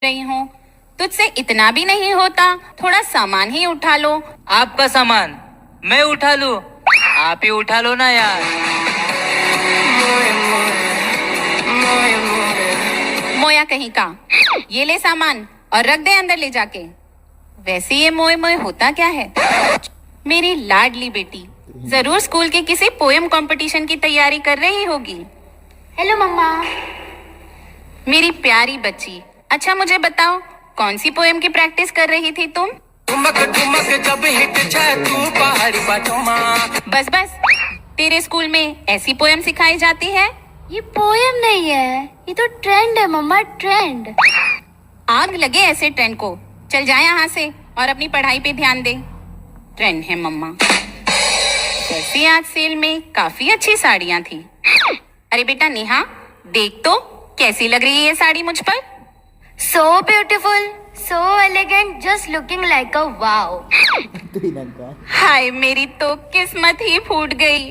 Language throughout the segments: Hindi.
रही हूँ। तुझसे इतना भी नहीं होता, थोड़ा सामान ही उठा लो। आपका सामान मैं उठा लूं? आप ही उठा लो ना यार। मोया कहीं का, ये ले सामान और रख दे अंदर ले जाके। वैसे ये मोए मोए होता क्या है? मेरी लाडली बेटी जरूर स्कूल के किसी पोएम कंपटीशन की तैयारी कर रही होगी। हेलो मम्मा। मेरी प्यारी बच्ची, अच्छा मुझे बताओ कौन सी पोएम की प्रैक्टिस कर रही थी तुम? ठुमक ठुमक जब हिट जाए तू पहाड़ी बाटों में। बस बस, तेरे स्कूल में ऐसी पोएम सिखाई जाती है? ये पोएम नहीं है, ये तो ट्रेंड है मम्मा, ट्रेंड। आग लगे ऐसे ट्रेंड को, चल जा यहाँ से और अपनी पढ़ाई पे ध्यान दे। ट्रेंड है मम्मा। वैसे आज सेल में काफी अच्छी साड़ियाँ थी। अरे बेटा नेहा, देख तो कैसी लग रही है ये साड़ी मुझ पर। So beautiful, so elegant, just looking like a wow. हाय मेरी तो किस्मत ही फूट गई।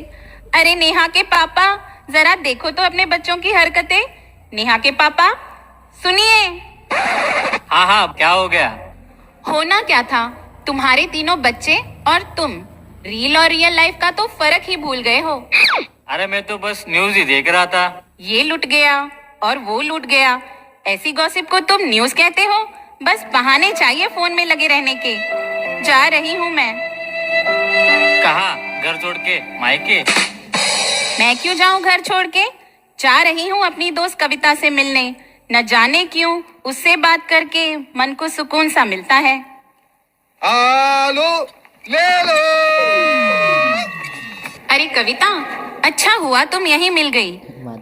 अरे नेहा के पापा, जरा देखो तो अपने बच्चों की हरकतें। नेहा के पापा सुनिए। हाँ हाँ, क्या हो गया? होना क्या था, तुम्हारे तीनों बच्चे और तुम रील और रियल लाइफ का तो फर्क ही भूल गए हो। अरे मैं तो बस न्यूज ही देख रहा था। ये लुट गया और वो लुट गया, ऐसी गॉसिप को तुम न्यूज कहते हो? बस बहाने चाहिए फोन में लगे रहने के। जा रही हूँ मैं। कहाँ? घर छोड़ के? मायके? मैं क्यों जाऊं घर छोड़ के? जा रही हूँ अपनी दोस्त कविता से मिलने। न जाने क्यों उससे बात करके मन को सुकून सा मिलता है। आलो ले लो। अरे कविता, अच्छा हुआ तुम यहीं मिल गई।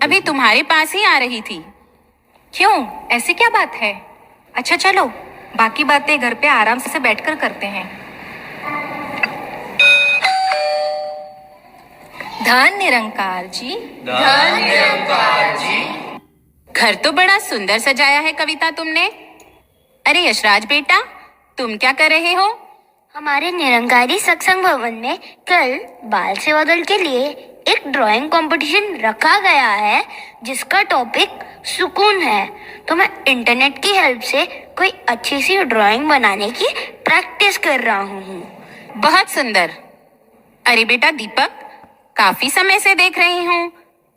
अभी तुम्हारे पास ही आ रही थी। क्यों, ऐसी क्या बात है? अच्छा चलो, बाकी बातें घर पे आराम से बैठकर करते हैं। धन निरंकार जी। धन निरंकार जी। घर तो बड़ा सुंदर सजाया है कविता तुमने। अरे यशराज बेटा, तुम क्या कर रहे हो? हमारे निरंकारी सत्संग भवन में कल बाल सेवा दल के लिए एक ड्राइंग कंपटीशन रखा गया है जिसका टॉपिक सुकून है। तो मैं इंटरनेट की हेल्प से कोई अच्छी सी ड्राइंग बनाने की प्रैक्टिस कर रहा हूँ। बहुत सुंदर। अरे बेटा दीपक, काफी समय से देख रही हूँ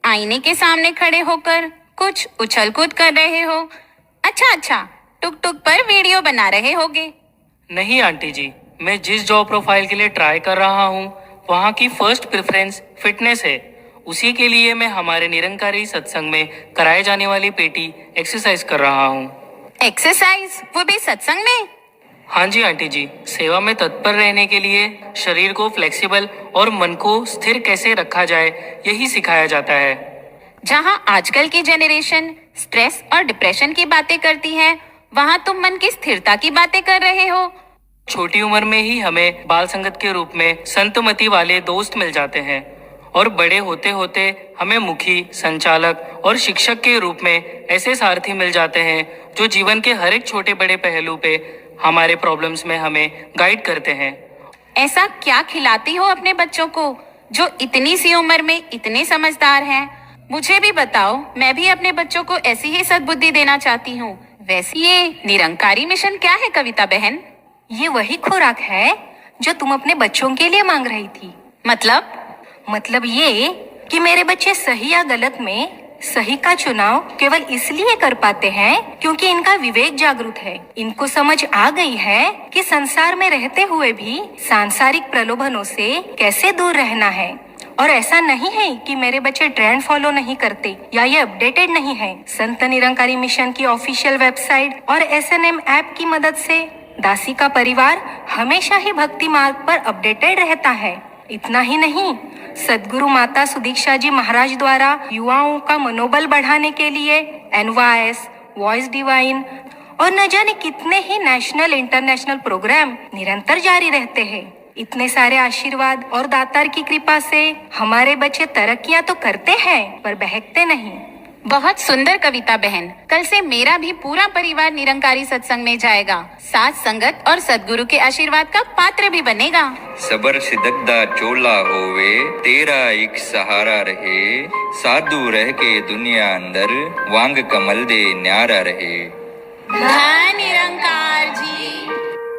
आईने के सामने खड़े होकर कुछ उछल कूद कर रहे हो। अच्छा, टुक टुक पर वीडियो बना रहे होगे। नहीं आंटी जी, मैं जिस जॉब प्रोफाइल के लिए ट्राई कर रहा हूँ वहाँ की फर्स्ट प्रेफरेंस फिटनेस है। उसी के लिए मैं हमारे निरंकारी सत्संग में कराए जाने वाली पेटी एक्सरसाइज कर रहा हूँ। एक्सरसाइज, वो भी सत्संग में? हाँ जी आंटी जी, सेवा में तत्पर रहने के लिए शरीर को फ्लेक्सिबल और मन को स्थिर कैसे रखा जाए यही सिखाया जाता है। जहाँ आजकल की जेनरेशन स्ट्रेस और डिप्रेशन की बातें करती है, वहाँ तुम मन की स्थिरता की बातें कर रहे हो। छोटी उम्र में ही हमें बाल संगत के रूप में संतमति वाले दोस्त मिल जाते हैं और बड़े होते होते हमें मुखी, संचालक और शिक्षक के रूप में ऐसे सारथी मिल जाते हैं जो जीवन के हर एक छोटे बड़े पहलू पे हमारे प्रॉब्लम्स में हमें गाइड करते हैं। ऐसा क्या खिलाती हो अपने बच्चों को जो इतनी सी उम्र में इतने समझदार हैं? मुझे भी बताओ, मैं भी अपने बच्चों को ऐसी ही सद्बुद्धि देना चाहती हूँ। वैसे ये निरंकारी मिशन क्या है कविता बहन? ये वही खुराक है जो तुम अपने बच्चों के लिए मांग रही थी। मतलब ये कि मेरे बच्चे सही या गलत में सही का चुनाव केवल इसलिए कर पाते हैं क्योंकि इनका विवेक जागरूक है। इनको समझ आ गई है कि संसार में रहते हुए भी सांसारिक प्रलोभनों से कैसे दूर रहना है। और ऐसा नहीं है कि मेरे बच्चे ट्रेंड फॉलो नहीं करते या ये अपडेटेड नहीं है। संत निरंकारी मिशन की ऑफिशियल वेबसाइट और SNM ऐप की मदद से दासी का परिवार हमेशा ही भक्ति मार्ग पर अपडेटेड रहता है। इतना ही नहीं, सदगुरु माता सुदीक्षा जी महाराज द्वारा युवाओं का मनोबल बढ़ाने के लिए NYS, वॉइस डिवाइन और न जाने कितने ही नेशनल इंटरनेशनल प्रोग्राम निरंतर जारी रहते हैं। इतने सारे आशीर्वाद और दातार की कृपा से हमारे बच्चे तरक्कियां तो करते हैं पर बहकते नहीं। बहुत सुंदर कविता बहन, कल से मेरा भी पूरा परिवार निरंकारी सत्संग में जाएगा, साथ संगत और सदगुरु के आशीर्वाद का पात्र भी बनेगा। सबर सिदकदा चोला होवे, तेरा एक सहारा रहे, साधु रह के दुनिया अंदर, वांग कमल दे न्यारा रहे।